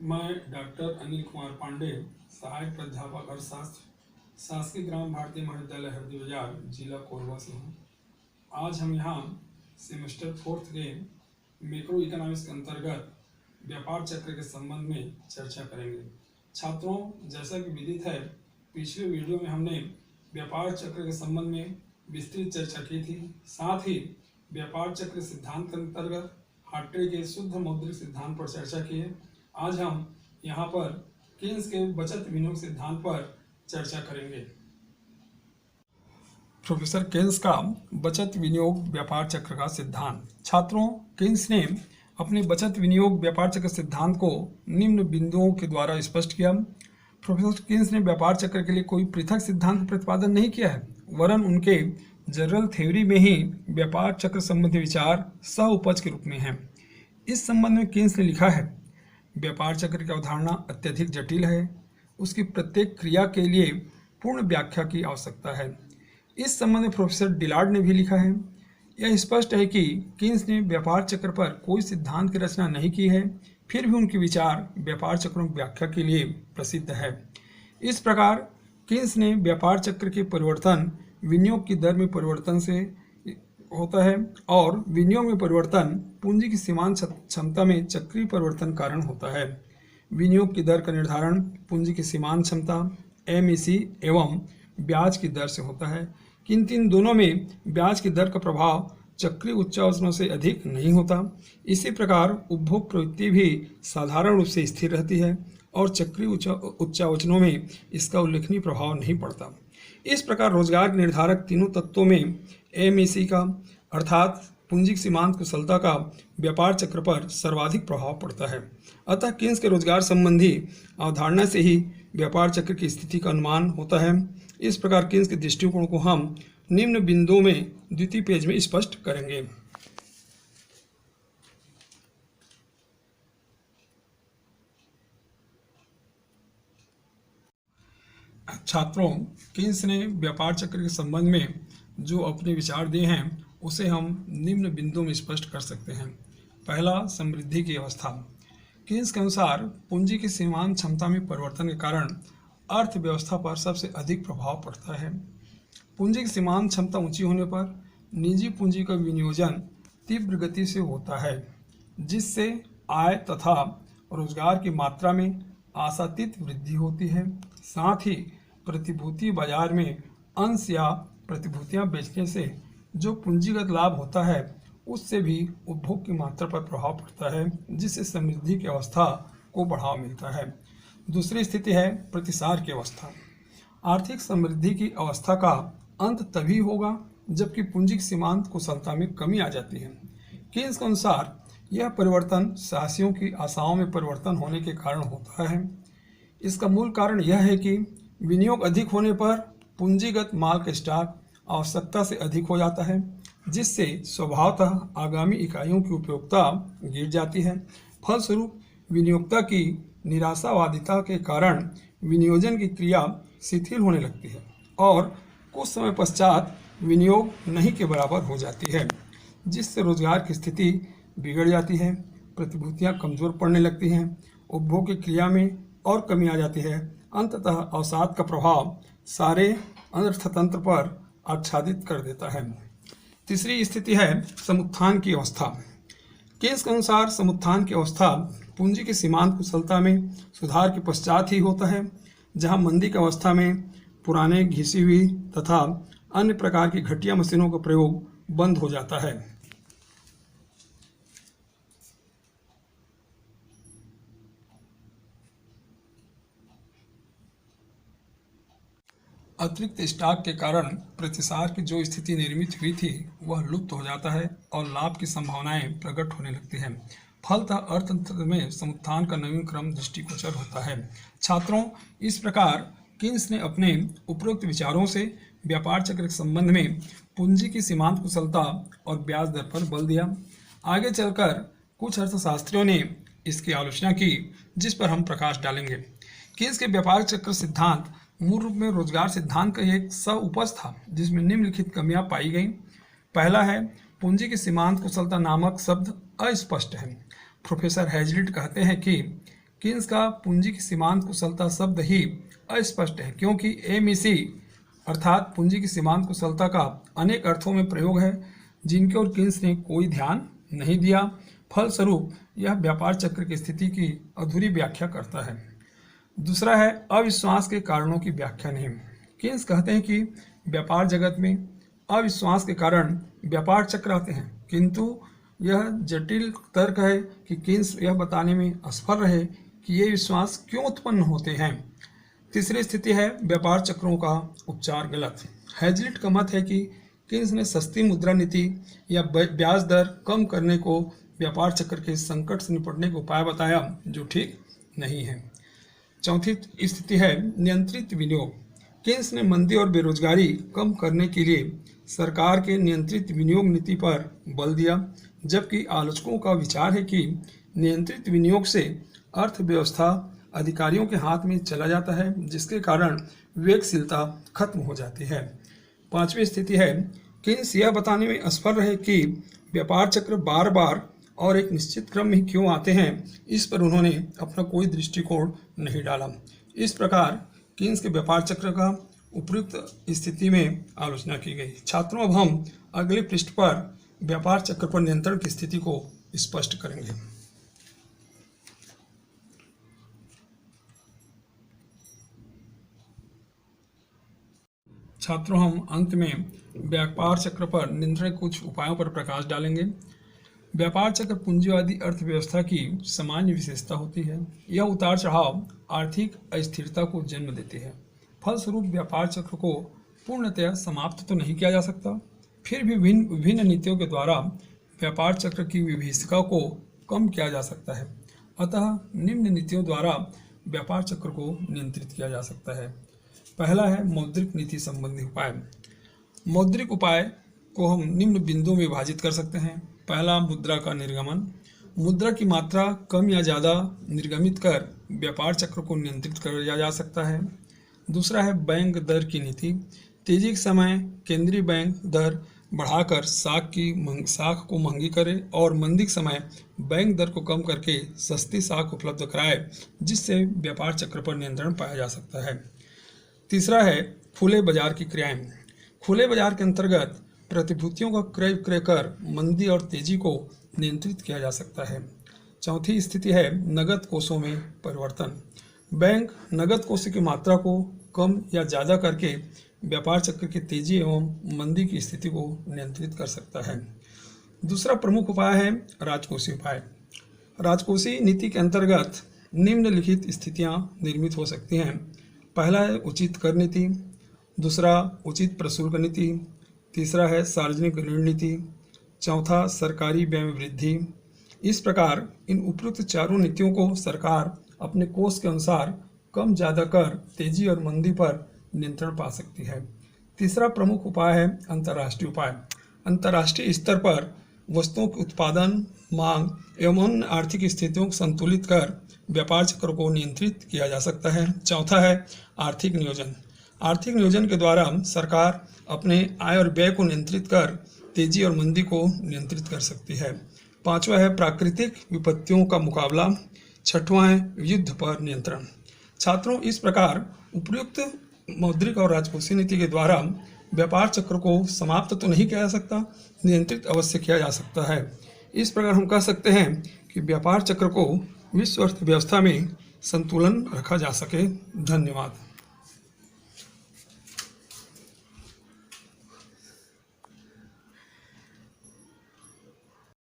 मैं डॉक्टर अनिल कुमार पांडे, सहायक प्राध्यापक अर्थशास्त्र, शासकीय ग्राम भारतीय महाविद्यालय हरदी बाजार, जिला कोरबा से हूँ। आज हम यहाँ सेमेस्टर 4th के मैक्रो इकोनॉमिक्स के अंतर्गत व्यापार चक्र के संबंध में चर्चा करेंगे। छात्रों, जैसा कि विदित है, पिछले वीडियो में हमने व्यापार चक्र के संबंध में विस्तृत चर्चा की थी। साथ ही व्यापार चक्र सिद्धांत के अंतर्गत हार्ट्रे के शुद्ध मौद्रिक सिद्धांत पर चर्चा की है। आज हम यहाँ पर केन्स के बचत विनियोग सिद्धांत पर चर्चा करेंगे। प्रोफेसर केन्स का बचत विनियोग व्यापार चक्र का सिद्धांत। छात्रों, केन्स ने अपने बचत विनियोग व्यापार चक्र सिद्धांत को निम्न बिंदुओं के द्वारा स्पष्ट किया। प्रोफेसर केन्स ने व्यापार चक्र के लिए कोई पृथक सिद्धांत प्रतिपादन नहीं किया है, वरन उनके जनरल थ्योरी में ही व्यापार चक्र संबंधी विचार सह उपज के रूप में है। इस संबंध में केन्स ने लिखा है, व्यापार चक्र की अवधारणा अत्यधिक जटिल है, उसकी प्रत्येक क्रिया के लिए पूर्ण व्याख्या की आवश्यकता है। इस संबंध में प्रोफेसर डिलार्ड ने भी लिखा है, यह स्पष्ट है कि केन्स ने व्यापार चक्र पर कोई सिद्धांत की रचना नहीं की है, फिर भी उनके विचार व्यापार चक्रों की व्याख्या के लिए प्रसिद्ध है। इस प्रकार केन्स ने व्यापार चक्र के परिवर्तन विनियोग की दर में परिवर्तन से होता है और विनियोग में परिवर्तन पूंजी की सीमांत क्षमता में चक्रीय परिवर्तन कारण होता है। विनियोग की दर का निर्धारण पूंजी की सीमांत क्षमता MEC एवं ब्याज की दर से होता है, किंतु इन दोनों में ब्याज की दर का प्रभाव चक्रीय उच्चावचनों से अधिक नहीं होता। इसी प्रकार उपभोग प्रवृत्ति भी साधारण रूप से स्थिर रहती है और चक्रीय उच्चावचनों में इसका उल्लेखनीय प्रभाव नहीं पड़ता। इस प्रकार रोजगार के निर्धारक तीनों तत्वों में MEC का अर्थात पूंजी सीमांत कुशलता का व्यापार चक्र पर सर्वाधिक प्रभाव पड़ता है। अतः केन्स के रोजगार संबंधी अवधारणा से ही व्यापार चक्र की स्थिति का अनुमान होता है। इस प्रकार केन्स के दृष्टिकोण को हम निम्न बिंदुओं में द्वितीय पेज में स्पष्ट करेंगे। छात्रों, केन्स ने व्यापार चक्र के संबंध में जो अपने विचार दिए हैं उसे हम निम्न बिंदुओं में स्पष्ट कर सकते हैं। पहला, समृद्धि की अवस्था। केन्स के अनुसार पूंजी की सीमांत क्षमता में परिवर्तन के कारण अर्थव्यवस्था पर सबसे अधिक प्रभाव पड़ता है। पूंजी की सीमांत क्षमता ऊंची होने पर निजी पूंजी का विनियोजन तीव्र गति से होता है, जिससे आय तथा रोजगार की मात्रा में आशातीत वृद्धि होती है। साथ ही प्रतिभूति बाजार में अंश या प्रतिभूतियां बेचने से जो पूंजीगत लाभ होता है उससे भी उपभोग की मात्रा पर प्रभाव पड़ता है, जिससे समृद्धि की अवस्था को बढ़ावा मिलता है। दूसरी स्थिति है प्रतिसार की अवस्था। आर्थिक समृद्धि की अवस्था का अंत तभी होगा जबकि पूंजी की सीमांत कुशलता में कमी आ जाती है। केन्स के अनुसार यह परिवर्तन साहसियों की आशाओं में परिवर्तन होने के कारण होता है। इसका मूल कारण यह है कि विनियोग अधिक होने पर पूंजीगत माल का स्टॉक आवश्यकता से अधिक हो जाता है, जिससे स्वभावतः आगामी इकाइयों की उपयोगिता गिर जाती है। फलस्वरूप विनियोक्ता की निराशावादिता के कारण विनियोजन की क्रिया शिथिल होने लगती है और कुछ समय पश्चात विनियोग नहीं के बराबर हो जाती है, जिससे रोजगार की स्थिति बिगड़ जाती है, प्रतिभूतियां कमजोर पड़ने लगती हैं, उपभोग की क्रिया में और कमी आ जाती है। अंततः अवसाद का प्रभाव सारे अर्थतंत्र पर आच्छादित कर देता है। तीसरी स्थिति है समुत्थान की अवस्था। केन्स के अनुसार समुत्थान की अवस्था पूंजी की सीमांत कुशलता में सुधार के पश्चात ही होता है, जहां मंदी की अवस्था में पुराने घिसी हुई तथा अन्य प्रकार की घटिया मशीनों का प्रयोग बंद हो जाता है। अतिरिक्त स्टॉक के कारण प्रतिसार की जो स्थिति निर्मित हुई थी वह लुप्त हो जाता है और लाभ की संभावनाएं प्रकट होने लगती हैं। फलतः अर्थतंत्र में समुत्थान का नवीन क्रम दृष्टिगोचर होता है। छात्रों, इस प्रकार केन्स ने अपने उपरोक्त विचारों से व्यापार चक्र के संबंध में पूंजी की सीमांत कुशलता और ब्याज दर पर बल दिया। आगे चलकर कुछ अर्थशास्त्रियों ने इसकी आलोचना की, जिस पर हम प्रकाश डालेंगे। केन्स के व्यापार चक्र सिद्धांत मूल रूप में रोजगार सिद्धांत का एक सह उपज था, जिसमें निम्नलिखित कमियां पाई गई। पहला है, पूंजी की सीमांत कुशलता नामक शब्द अस्पष्ट है। प्रोफेसर हैजलिट कहते हैं कि केन्स का पूंजी की सीमांत कुशलता शब्द ही अस्पष्ट है, क्योंकि एमईसी अर्थात पूंजी की सीमांत कुशलता का अनेक अर्थों में प्रयोग है जिनके ओर केन्स ने कोई ध्यान नहीं दिया। फलस्वरूप यह व्यापार चक्र की स्थिति की अधूरी व्याख्या करता है। दूसरा है अविश्वास के कारणों की व्याख्या नहीं। केन्स कहते हैं कि व्यापार जगत में अविश्वास के कारण व्यापार चक्र आते हैं, किंतु यह जटिल तर्क है कि केन्स यह बताने में असफल रहे कि ये विश्वास क्यों उत्पन्न होते हैं। तीसरी स्थिति है व्यापार चक्रों का उपचार गलत। हैजलिट का मत है कि केन्स ने सस्ती मुद्रा नीति या ब्याज दर कम करने को व्यापार चक्र के संकट से निपटने का उपाय बताया, जो ठीक नहीं है। चौथी स्थिति है नियंत्रित विनियोग। केन्स ने मंदी और बेरोजगारी कम करने के लिए सरकार के नियंत्रित विनियोग नीति पर बल दिया, जबकि आलोचकों का विचार है कि नियंत्रित विनियोग से अर्थव्यवस्था अधिकारियों के हाथ में चला जाता है, जिसके कारण विवेकशीलता खत्म हो जाती है। पांचवी स्थिति है केन्स यह बताने में असफल रहे कि व्यापार चक्र बार बार और एक निश्चित क्रम में क्यों आते हैं, इस पर उन्होंने अपना कोई दृष्टिकोण नहीं डाला। इस प्रकार केन्स के व्यापार चक्र का उपयुक्त स्थिति में आलोचना की गई। छात्रों, अब हम अगले पृष्ठ पर व्यापार चक्र पर नियंत्रण की स्थिति को स्पष्ट करेंगे। छात्रों, हम अंत में व्यापार चक्र पर नियंत्रण के कुछ उपायों पर प्रकाश डालेंगे। व्यापार चक्र पूंजीवादी अर्थव्यवस्था की सामान्य विशेषता होती है। यह उतार चढ़ाव आर्थिक अस्थिरता को जन्म देती है। फलस्वरूप व्यापार चक्र को पूर्णतया समाप्त तो नहीं किया जा सकता, फिर भी विभिन्न नीतियों के द्वारा व्यापार चक्र की विभीषिका को कम किया जा सकता है। अतः निम्न नीतियों द्वारा व्यापार चक्र को नियंत्रित किया जा सकता है। पहला है मौद्रिक नीति संबंधी उपाय। मौद्रिक उपाय को हम निम्न बिंदुओं में विभाजित कर सकते हैं। पहला, मुद्रा का निर्गमन। मुद्रा की मात्रा कम या ज़्यादा निर्गमित कर व्यापार चक्र को नियंत्रित किया जा सकता है। दूसरा है बैंक दर की नीति। तेजी के समय केंद्रीय बैंक दर बढ़ाकर साख को महंगी करे और मंदी के समय बैंक दर को कम करके सस्ती साख उपलब्ध कराए, जिससे व्यापार चक्र पर नियंत्रण पाया जा सकता है। तीसरा है खुले बाजार की क्रियाएं। खुले बाजार के अंतर्गत प्रतिभूतियों का क्रय विक्रय कर मंदी और तेजी को नियंत्रित किया जा सकता है। चौथी स्थिति है नगद कोषों में परिवर्तन। बैंक नगद कोष की मात्रा को कम या ज़्यादा करके व्यापार चक्र की तेजी एवं मंदी की स्थिति को नियंत्रित कर सकता है। दूसरा प्रमुख उपाय है राजकोषीय उपाय। राजकोषीय नीति के अंतर्गत निम्नलिखित स्थितियां निर्मित हो सकती हैं। पहला है उचित कर नीति, दूसरा उचित प्रशुल्क नीति, तीसरा है सार्वजनिक ऋण नीति, चौथा सरकारी व्यय में वृद्धि। इस प्रकार इन उपयुक्त चारों नीतियों को सरकार अपने कोष के अनुसार कम ज़्यादा कर तेजी और मंदी पर नियंत्रण पा सकती है। तीसरा प्रमुख उपाय है अंतर्राष्ट्रीय उपाय। अंतर्राष्ट्रीय स्तर पर वस्तुओं के उत्पादन, मांग एवं अन्य आर्थिक स्थितियों को संतुलित कर व्यापार चक्र को नियंत्रित किया जा सकता है। चौथा है आर्थिक नियोजन। आर्थिक नियोजन के द्वारा सरकार अपने आय और व्यय को नियंत्रित कर तेजी और मंदी को नियंत्रित कर सकती है। पांचवा है प्राकृतिक विपत्तियों का मुकाबला। छठवां है युद्ध पर नियंत्रण। छात्रों, इस प्रकार उपयुक्त मौद्रिक और राजकोषीय नीति के द्वारा व्यापार चक्र को समाप्त तो नहीं किया जा सकता, नियंत्रित अवश्य किया जा सकता है। इस प्रकार हम कह सकते हैं कि व्यापार चक्र को विश्व अर्थव्यवस्था में संतुलन रखा जा सके। धन्यवाद।